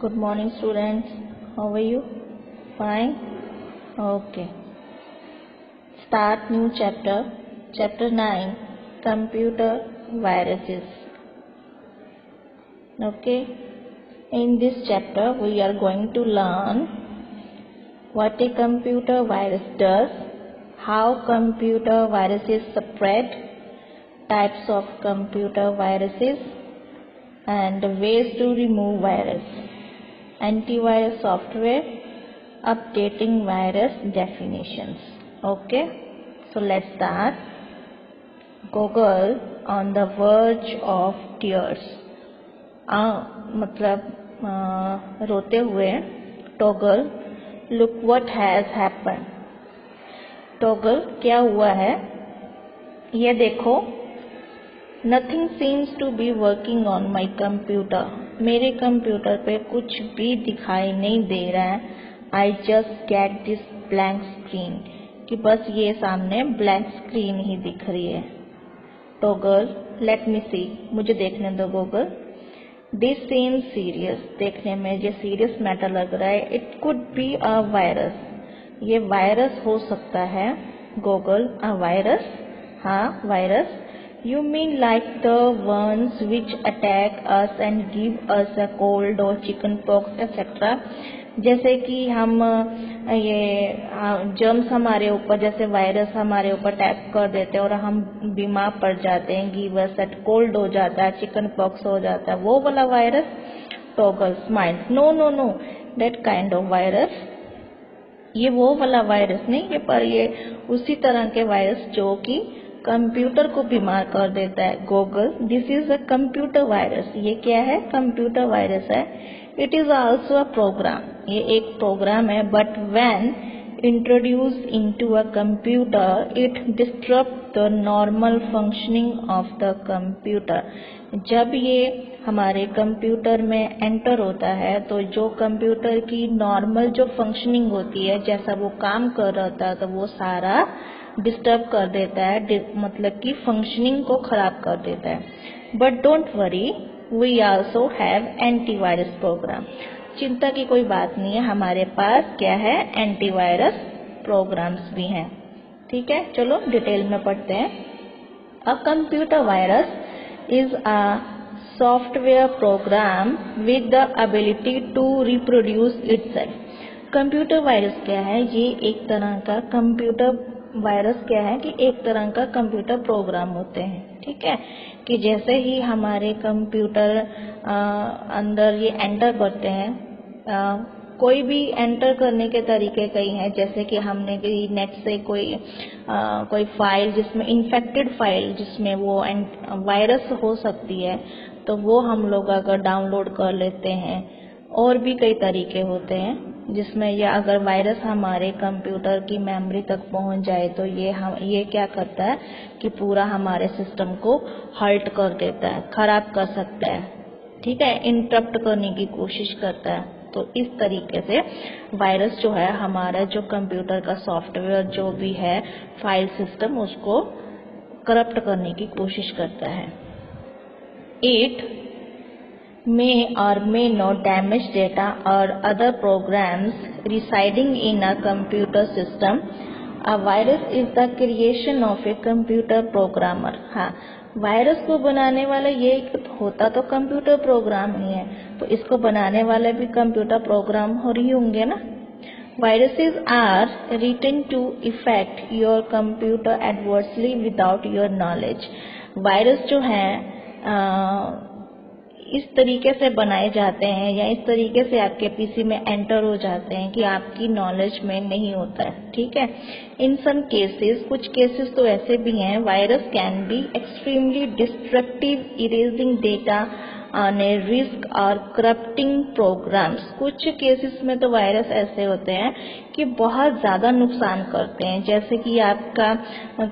Good morning, students. How are you? Fine? Okay. Start new chapter. Chapter 9, Computer Viruses. Okay. In this chapter, we are going to learn what a computer virus does, how computer viruses spread, types of computer viruses, and ways to remove virus, antivirus software, updating virus definitions. Okay, so let's start. Google on the verge of tears. रोते हुए toggle, look what has happened. Toggle, क्या हुआ है, ये देखो. Nothing seems to be working on my computer. मेरे computer पे कुछ भी दिखाई नहीं दे रहा है. I just get this blank screen, कि बस ये सामने ब्लैंक स्क्रीन ही दिख रही है. टॉगल, लेट मी सी, मुझे देखने दो. गूगल, दिस सीम्स सीरियस, देखने में ये सीरियस मैटर लग रहा है. It could be a virus, ये वायरस हो सकता है. Google, a virus? हाँ, virus. You mean like the ones which attack us and give us a cold or chicken pox etc. जैसे कि हम ये जर्म्स हमारे ऊपर, जैसे वायरस हमारे ऊपर अटैक कर देते हैं और हम बीमार पड़ जाते हैं. गिव अस एट कोल्ड हो जाता है, चिकन पॉक्स हो जाता है, वो वाला virus. Toggle smile, no no no, that kind of virus. ये वो वाला वायरस नहीं है, पर ये उसी तरह के वायरस जो कि कंप्यूटर को बीमार कर देता है. Google, this is a computer virus. ये क्या है? कंप्यूटर वायरस है. It is also a program, ये एक प्रोग्राम है. But when introduce into a computer it disturb the normal functioning of the computer. जब ये हमारे कंप्यूटर में एंटर होता है तो जो कंप्यूटर की नॉर्मल जो फंक्शनिंग होती है, जैसा वो काम कर रहा था, तो वो सारा डिस्टर्ब कर देता है, मतलब कि फंक्शनिंग को खराब कर देता है. But don't worry, we also have antivirus program. चिंता की कोई बात नहीं है, हमारे पास क्या है? एंटीवायरस प्रोग्राम्स भी हैं. ठीक है, चलो डिटेल में पढ़ते हैं. A computer virus is a software program with the ability to reproduce itself. Computer virus क्या है? ये एक तरह का कंप्यूटर वायरस क्या है कि एक तरह का कंप्यूटर प्रोग्राम होते हैं. ठीक है, कि जैसे ही हमारे कंप्यूटर अंदर ये एंटर करते हैं, कोई भी एंटर करने के तरीके कई हैं. जैसे कि हमने नेट से कोई फाइल जिसमें इन्फेक्टेड फाइल जिसमें वो वायरस हो सकती है, तो वो हम लोग अगर डाउनलोड कर लेते हैं. और भी कई तरीके होते हैं जिसमें या अगर वायरस हमारे कंप्यूटर की मेमोरी तक पहुंच जाए तो ये क्या करता है कि पूरा हमारे सिस्टम को हर्ट कर देता है, खराब कर सकता है. ठीक है, इंटरप्ट करने की कोशिश करता है. तो इस तरीके से वायरस जो है हमारा जो कंप्यूटर का सॉफ्टवेयर जो भी है, फाइल सिस्टम, उसको करप्ट करने की कोशिश करता है. It may or may not damage data or other programs residing in a computer system. A virus is the creation of a computer programmer. हाँ, वायरस को बनाने वाला ये होता तो कंप्यूटर प्रोग्राम ही है, तो इसको बनाने वाले भी कंप्यूटर प्रोग्राम हो रही होंगे ना. Viruses are written to affect your computer adversely without your knowledge. Virus जो है इस तरीके से बनाए जाते हैं या इस तरीके से आपके पीसी में एंटर हो जाते हैं कि आपकी नॉलेज में नहीं होता है. ठीक है, इन सम केसेस, कुछ केसेस तो ऐसे भी हैं, virus can be extremely destructive, erasing data on A risk और करप्टिंग प्रोग्राम्स. कुछ केसेस में तो वायरस ऐसे होते हैं कि बहुत ज़्यादा नुकसान करते हैं। जैसे कि आपका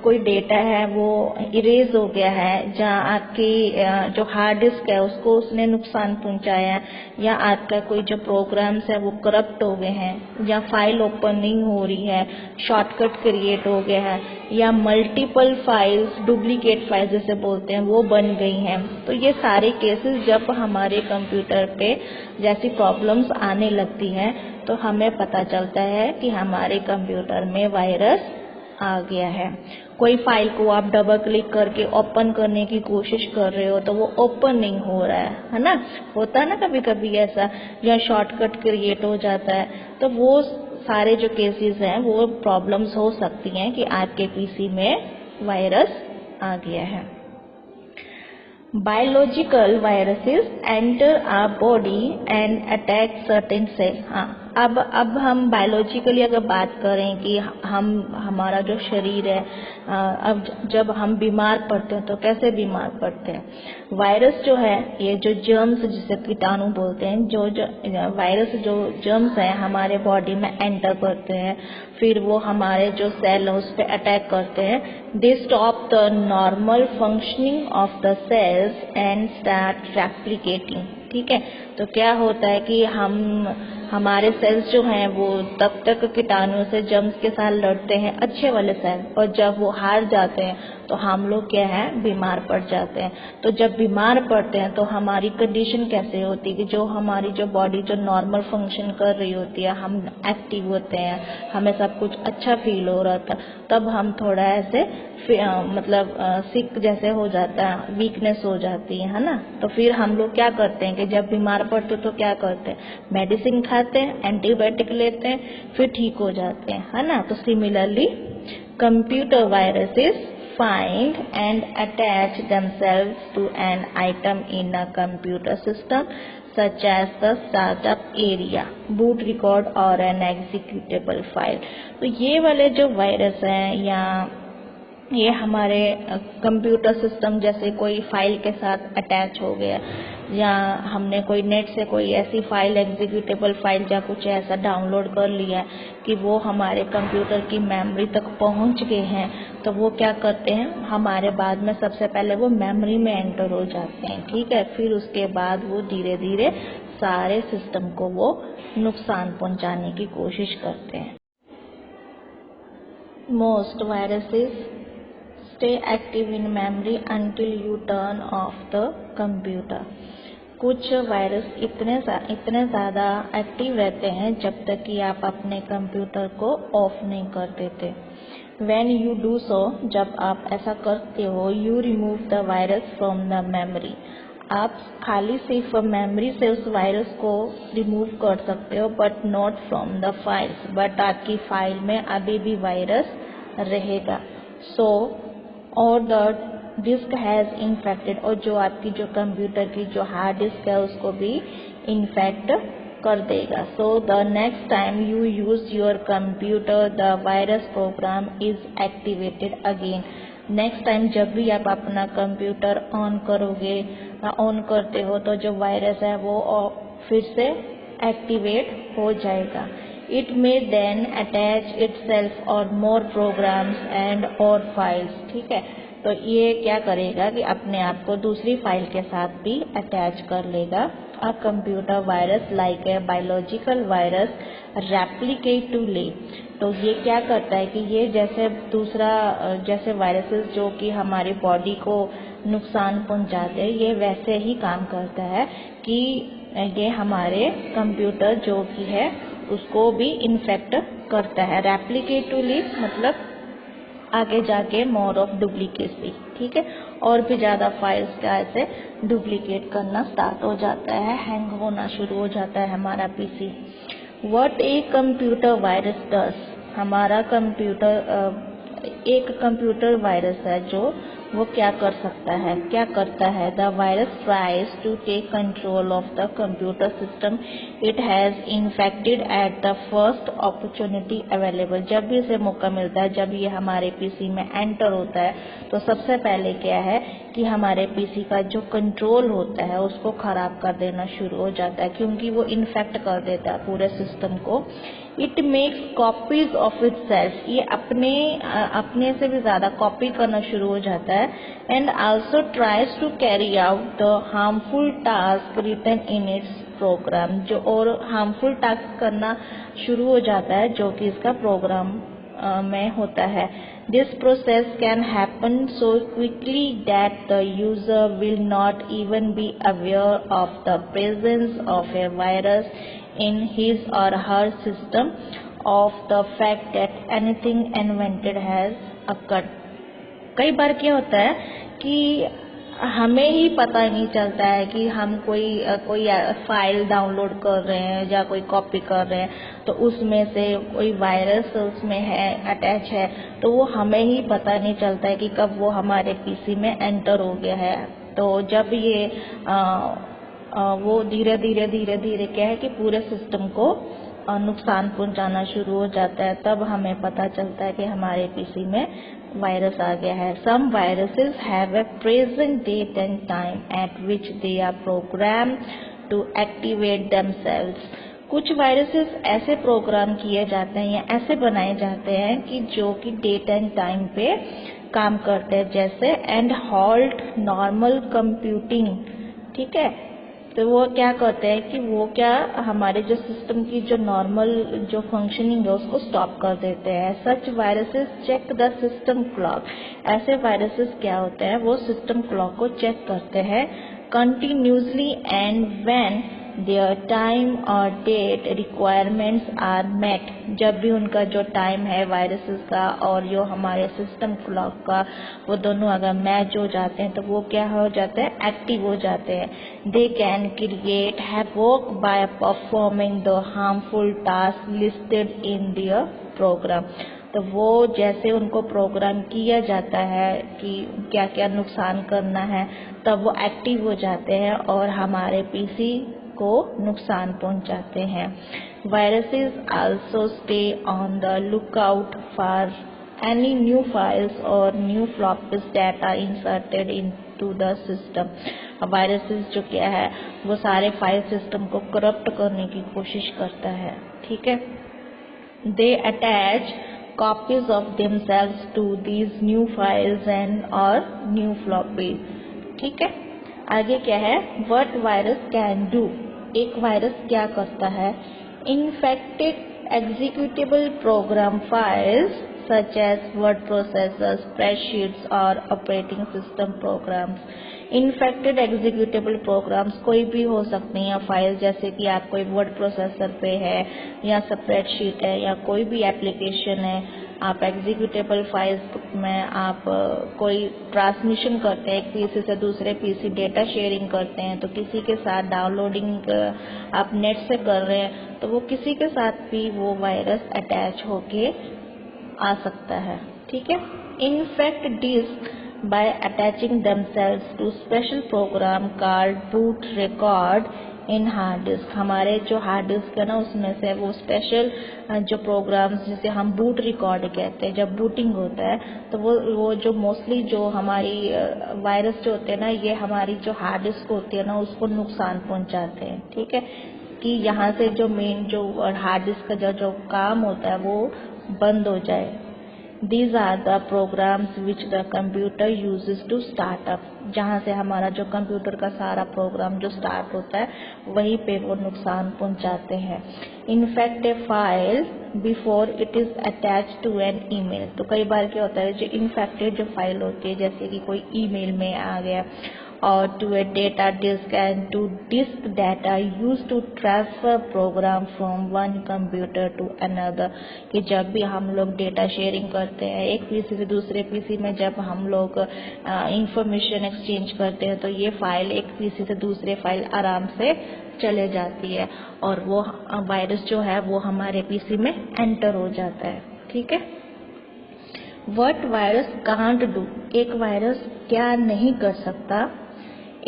कोई डेटा है वो इरेज हो गया है, जहाँ आपकी जो हार्ड डिस्क है उसको उसने नुकसान पहुंचाया है, या आपका कोई जो प्रोग्राम्स है वो करप्ट हो गए हैं, या फाइल ओपनिंग हो रही है, शॉर्टकट क्रिएट हो गया है, या मल्टीपल फाइल्स डुप्लीकेट फाइल्स जैसे बोलते हैं वो बन गई हैं। तो ये सारे केसेस जब हमारे कंप्यूटर पे जैसी प्रॉब्लम्स आने लगती हैं तो हमें पता चलता है कि हमारे कंप्यूटर में वायरस आ गया है। कोई फाइल को आप डबल क्लिक करके ओपन करने की कोशिश कर रहे हो तो वो ओपन नहीं हो रहा है ना, होता है ना कभी कभी ऐसा, या शॉर्टकट क्रिएट हो जाता है। तो वो सारे जो केसेस हैं वो प्रॉब्लम्स हो सकती हैं कि आपके पीसी में वायरस आ गया है। Biological viruses enter our body and attack certain cells। हाँ, अब हम बायोलॉजिकली अगर बात करें कि हमारा जो शरीर है, अब जब हम बीमार पड़ते हैं तो कैसे बीमार पड़ते हैं। वायरस जो है, ये जो जर्म्स जिसे कीटाणु बोलते हैं, जो वायरस जो जर्म्स हैं हमारे बॉडी में एंटर करते हैं, फिर वो हमारे जो सेल है उस पर अटैक करते हैं। They stop the normal functioning of the cells and start replicating. ठीक है, तो क्या होता है कि हमारे सेल्स जो हैं वो तब तक कीटाणुओं से जर्म्स के साथ लड़ते हैं, अच्छे वाले सेल, और जब वो हार जाते हैं तो हम लोग क्या है, बीमार पड़ जाते हैं। तो जब बीमार पड़ते हैं तो हमारी कंडीशन कैसे होती है कि जो हमारी जो बॉडी जो नॉर्मल फंक्शन कर रही होती है, हम एक्टिव होते हैं, हमें सब कुछ अच्छा फील हो रहा था, तब हम थोड़ा ऐसे मतलब सिक जैसे हो जाता है, वीकनेस हो जाती है ना। तो फिर हम लोग क्या करते हैं कि जब बीमार पड़ते तो क्या करते हैं, मेडिसिन खाते हैं, एंटीबायोटिक लेते हैं, फिर ठीक हो जाते हैं, है ना। तो similarly computer viruses find and attach themselves to an item in a computer system such as the startup area, boot record or an executable file। तो ये वाले जो वायरस हैं या ये हमारे कंप्यूटर सिस्टम जैसे कोई फाइल के साथ अटैच हो गया, या हमने कोई नेट से कोई ऐसी फाइल, एग्जीक्यूटेबल फाइल या कुछ ऐसा डाउनलोड कर लिया कि वो हमारे कंप्यूटर की मेमोरी तक पहुंच गए हैं, तो वो क्या करते हैं, हमारे बाद में सबसे पहले वो मेमोरी में एंटर हो जाते हैं। ठीक है, फिर उसके बाद वो धीरे धीरे सारे सिस्टम को वो नुकसान पहुंचाने की कोशिश करते हैं। Most viruses stay active in memory until you turn off the computer। कुछ वायरस इतने ज़्यादा एक्टिव रहते हैं जब तक कि आप अपने कंप्यूटर को ऑफ नहीं कर देते। When you do so, जब आप ऐसा करते हो, you remove the virus from the memory। आप खाली सिर्फ मेमोरी से उस वायरस को रिमूव कर सकते हो, but not from the files, but आपकी फाइल में अभी भी वायरस रहेगा। सो और द डिस्क हैज़ इन्फेक्टेड, और जो आपकी जो कंप्यूटर की जो हार्ड डिस्क है उसको भी इन्फेक्ट कर देगा। So the next time you use your computer the virus program is activated again. Next time जब भी आप अपना कंप्यूटर ऑन करोगे या ऑन करते हो तो जो वायरस है वो फिर से एक्टिवेट हो जाएगा। It may then attach itself or more programs and or files। ठीक है, तो ये क्या करेगा कि अपने आप को दूसरी फाइल के साथ भी अटैच कर लेगा। A computer virus like a biological virus replicate to live। तो ये क्या करता है कि ये जैसे वायरसेस जो कि हमारी बॉडी को नुकसान पहुंचाते हैं, ये वैसे ही काम करता है कि ये हमारे कंप्यूटर जो कि है उसको भी इन्फेक्ट करता है। रेप्लिकेटिवली मतलब आगे जाके मोर ऑफ डुप्लीकेसी। ठीक है, और भी ज़्यादा फाइल्स का ऐसे डुप्लीकेट करना स्टार्ट हो जाता है, हैंग होना शुरू हो जाता है हमारा PC. What a computer virus does. हमारा कंप्यूटर एक कंप्यूटर वायरस है जो वो क्या कर सकता है, क्या करता है? The virus tries to take control of the computer system it has infected at the first opportunity available. जब भी इसे मौका मिलता है, जब ये हमारे पीसी में एंटर होता है, तो सबसे पहले क्या है कि हमारे पीसी का जो कंट्रोल होता है उसको खराब कर देना शुरू हो जाता है, क्योंकि वो इन्फेक्ट कर देता है पूरे सिस्टम को। It makes copies of it self, ये अपने से भी ज्यादा कॉपी करना शुरू हो जाता है। And also tries to carry out the harmful task written in its program, जो और हार्मफुल टास्क करना शुरू हो जाता है जो कि इसका प्रोग्राम में होता है। This process can happen so quickly that the user will not even be aware of the presence of A virus in his or her system of the fact that anything invented has occurred। कई बार क्या होता है कि हमें ही पता नहीं चलता है कि हम कोई फाइल डाउनलोड कर रहे हैं या कोई कॉपी कर रहे हैं, तो उसमें से कोई वायरस उसमें है, अटैच है, तो वो हमें ही पता नहीं चलता है कि कब वो हमारे पीसी में एंटर हो गया है। तो जब ये वो धीरे धीरे क्या है कि पूरे सिस्टम को नुकसान पहुंचाना शुरू हो जाता है, तब हमें पता चलता है कि हमारे पीसी में वायरस आ गया है। Some viruses have a present date and time at which they are program to activate themselves. कुछ वायरसेस ऐसे प्रोग्राम किए जाते हैं या ऐसे बनाए जाते हैं कि जो कि डेट एंड टाइम पे काम करते हैं, जैसे एंड हॉल्ट नॉर्मल कंप्यूटिंग। ठीक है, तो वो क्या कहते हैं कि वो क्या हमारे जो सिस्टम की जो नॉर्मल जो फंक्शनिंग है उसको स्टॉप कर देते हैं। Such viruses check the system clock. ऐसे वायरसेस क्या होते हैं, वो सिस्टम क्लॉक को चेक करते हैं continuously and when their time और डेट रिक्वायरमेंट्स आर मेट। जब भी उनका जो टाइम है वायरसेस का और जो हमारे सिस्टम क्लॉक का, वो दोनों अगर मैच हो जाते हैं तो वो क्या हो जाते हैं, एक्टिव हो जाते हैं। They can create havoc by performing the harmful task listed in their program. तो वो जैसे उनको प्रोग्राम किया जाता है कि क्या क्या नुकसान करना है, तब वो एक्टिव हो जाते हैं और हमारे पीसी को नुकसान पहुंचाते हैं। Viruses also stay on the lookout for any new files और new floppies that are inserted into the system. Viruses जो क्या है वो सारे फाइल सिस्टम को करप्ट करने की कोशिश करता है। ठीक है, दे attach copies of themselves to these new files and or new floppies। ठीक है, आगे क्या है, what virus can do। एक वायरस क्या करता है, infected executable program files such as word processors, spreadsheets और operating system programs। Infected executable programs कोई भी हो सकते हैं या फाइल, जैसे कि आप कोई वर्ड प्रोसेसर पे है या स्प्रेडशीट है या कोई भी एप्लीकेशन है, आप एग्जीक्यूटेबल फाइल्स में आप कोई ट्रांसमिशन करते हैं एक पीसी से दूसरे पीसी, डेटा शेयरिंग करते हैं, तो किसी के साथ डाउनलोडिंग आप नेट से कर रहे हैं, तो वो किसी के साथ भी वो वायरस अटैच होके आ सकता है। ठीक है, infect disk by attaching themselves to special program called boot record in hard disk। हमारे जो हार्ड डिस्क है ना, उसमें से वो स्पेशल जो प्रोग्राम्स जिसे हम बूट रिकॉर्ड कहते हैं, जब बूटिंग होता है तो वो जो मोस्टली जो हमारी वायरस जो होते हैं ना, ये हमारी जो हार्ड डिस्क होती है ना उसको नुकसान पहुंचाते हैं। ठीक है, कि यहाँ से जो मेन जो हार्ड डिस्क का जो काम होता है वो बंद हो जाए। These are the programs which the computer uses to start up। जहाँ से हमारा जो कंप्यूटर का सारा प्रोग्राम जो स्टार्ट होता है वहीं पे वो नुकसान पहुंचाते हैं। Infect a file before it is attach to an email. तो कई बार क्या होता है, जो इन्फेक्टेड जो फाइल होती है, जैसे कि कोई ईमेल में आ गया, और to a data disk and to disk data use to transfer program from one computer to another. कि जब भी हम लोग डेटा शेयरिंग करते हैं एक पीसी से दूसरे पीसी में, जब हम लोग इंफॉर्मेशन एक्सचेंज करते हैं, तो ये फाइल एक पीसी से दूसरे फाइल आराम से चले जाती है और वो वायरस जो है वो हमारे पीसी में एंटर हो जाता है। ठीक है, व्हाट वायरस कांट डू। एक वायरस क्या नहीं कर सकता?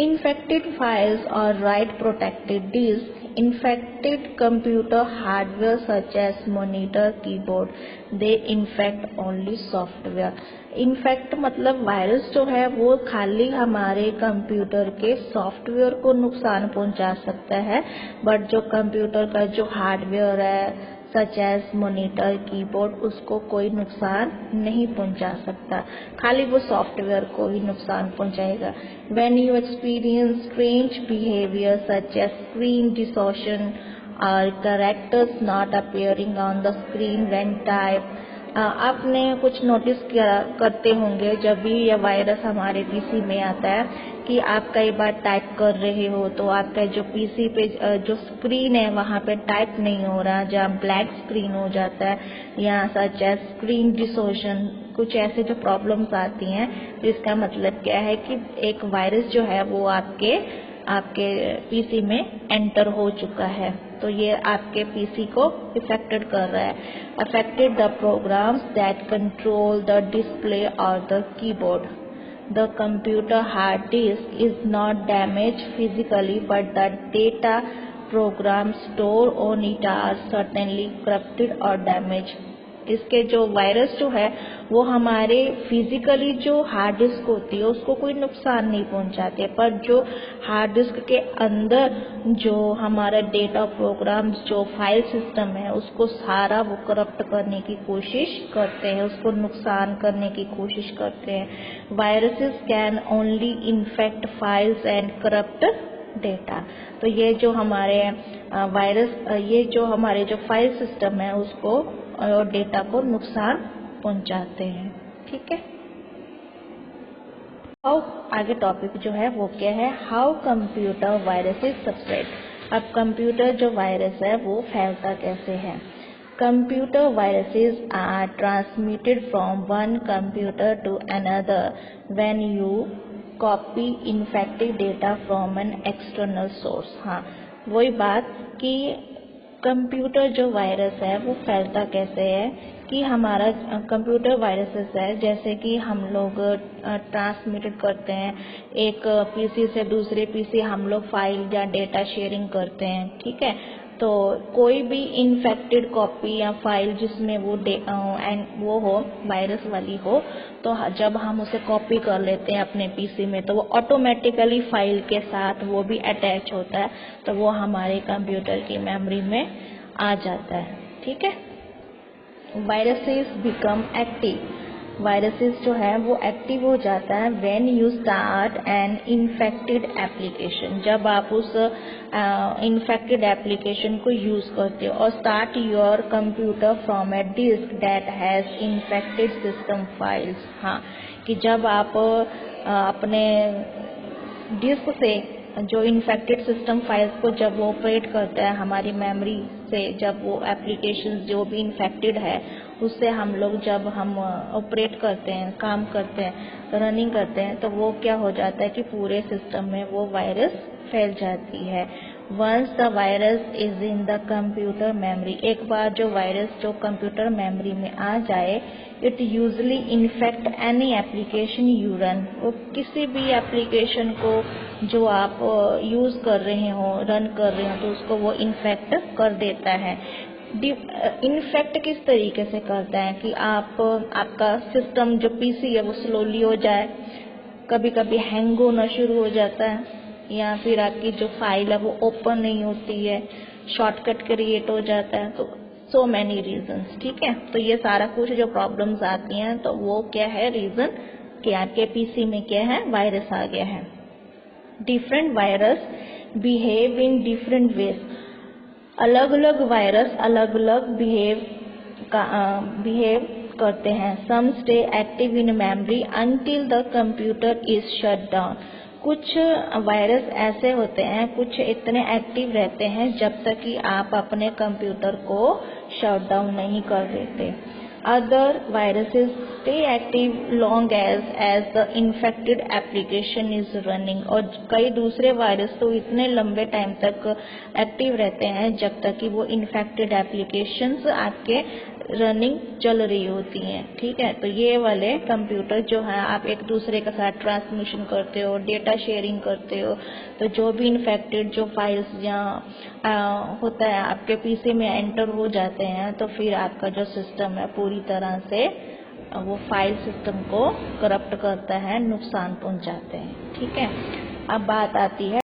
Infected files or write protected disk, infected computer hardware such as monitor, keyboard, they infect only software. Infect मतलब वायरस जो है वो खाली हमारे कंप्यूटर के सॉफ्टवेयर को नुकसान पहुंचा सकता है, बट जो कंप्यूटर का जो हार्डवेयर है सच एज मॉनिटर, कीबोर्ड, उसको कोई नुकसान नहीं पहुंचा सकता, खाली वो सॉफ्टवेयर को ही नुकसान पहुंचाएगा। When you experience strange behavior such as screen distortion or characters not appearing on the screen when typed, आपने कुछ नोटिस करते होंगे जब भी यह वायरस हमारे पीसी में आता है कि आप कई बार टाइप कर रहे हो तो आपका जो पीसी पे जो स्क्रीन है वहाँ पे टाइप नहीं हो रहा, जहाँ ब्लैक स्क्रीन हो जाता है, या सच एज स्क्रीन डिसोशन, कुछ ऐसे जो प्रॉब्लम्स आती हैं। तो इसका मतलब क्या है कि एक वायरस जो है वो आपके पीसी में एंटर हो चुका है, तो ये आपके पीसी को इफेक्टेड कर रहा है। Affected the programs that control the display और the keyboard. The computer hard disk is not damaged physically, but the data programs stored on it are certainly corrupted or damaged. इसके जो virus जो है वो हमारे फिजिकली जो hard disk होती है उसको कोई नुकसान नहीं पहुंचाते, पर जो हार्ड डिस्क के अंदर जो हमारा डेटा प्रोग्राम्स जो फाइल सिस्टम है उसको सारा वो करप्ट करने की कोशिश करते हैं, उसको नुकसान करने की कोशिश करते हैं। Viruses can only infect files and corrupt data. तो ये जो हमारे वायरस, ये जो हमारे जो फाइल सिस्टम है उसको और डेटा को नुकसान पहुंचाते हैं। ठीक है, हाउ, आगे टॉपिक जो है वो क्या है, हाउ कंप्यूटर वायरसेस स्प्रेड। अब कंप्यूटर जो वायरस है वो फैलता कैसे है। Computer viruses are transmitted from one computer to another when you copy infected data from an external source. हाँ, वही बात कि कंप्यूटर जो वायरस है वो फैलता कैसे है कि हमारा कंप्यूटर वायरसेस है, जैसे कि हम लोग ट्रांसमिटेड करते हैं एक पीसी से दूसरे पीसी, हम लोग फाइल या डेटा शेयरिंग करते हैं। ठीक है, तो कोई भी इन्फेक्टेड कॉपी या फाइल जिसमें वो हो, वायरस वाली हो, तो जब हम उसे कॉपी कर लेते हैं अपने पीसी में तो वो ऑटोमेटिकली फाइल के साथ वो भी अटैच होता है, तो वो हमारे कंप्यूटर की मेमोरी में आ जाता है। ठीक है, वायरसेस बिकम एक्टिव। वायरसेस जो है वो एक्टिव हो जाता है when you start an infected application, जब आप उस इन्फेक्टेड एप्लीकेशन को यूज करते हो। और start your computer from a disk that has infected system files. हाँ, कि जब आप अपने डिस्क से जो इन्फेक्टेड सिस्टम फाइल्स को जब वो ऑपरेट करता है हमारी मेमोरी से, जब वो एप्लीकेशन जो भी इन्फेक्टेड है उससे हम लोग जब हम ऑपरेट करते हैं, काम करते हैं, रनिंग करते हैं, तो वो क्या हो जाता है कि पूरे सिस्टम में वो वायरस फैल जाती है। Once the virus is in the computer memory, एक बार जो वायरस जो कंप्यूटर मेमोरी में आ जाए, it usually infect any application you run. वो किसी भी एप्लीकेशन को जो आप यूज कर रहे हो, रन कर रहे हो, तो उसको वो इन्फेक्ट कर देता है। इन्फेक्ट किस तरीके से करता है कि आपका सिस्टम जो पीसी है वो स्लोली हो जाए, कभी कभी हैंग होना शुरू हो जाता है, या फिर आपकी जो फाइल है वो ओपन नहीं होती है, शॉर्टकट क्रिएट हो जाता है, तो सो मैनी रीजंस। ठीक है, तो ये सारा कुछ जो प्रॉब्लम्स आती हैं तो वो क्या है रीजन कि आपके पीसी में क्या है, वायरस आ गया है। Different virus behave in different ways. अलग अलग वायरस अलग अलग बिहेव करते हैं। Some stay active in memory until the computer is shut down. कुछ वायरस ऐसे होते हैं, कुछ इतने एक्टिव रहते हैं जब तक कि आप अपने कंप्यूटर को शट डाउन नहीं कर देते। Other viruses stay active long as the infected application is running. और कई दूसरे वायरस तो इतने लंबे टाइम तक एक्टिव रहते हैं जब तक कि वो इन्फेक्टेड एप्लीकेशंस आपके रनिंग चल रही होती हैं, ठीक है। तो ये वाले कंप्यूटर जो है आप एक दूसरे के साथ ट्रांसमिशन करते हो, डेटा शेयरिंग करते हो, तो जो भी इन्फेक्टेड जो फाइल्स या होता है आपके पीसी में एंटर हो जाते हैं, तो फिर आपका जो सिस्टम है पूरी तरह से वो फाइल सिस्टम को करप्ट करता है, नुकसान पहुंचाते हैं, ठीक है। अब बात आती है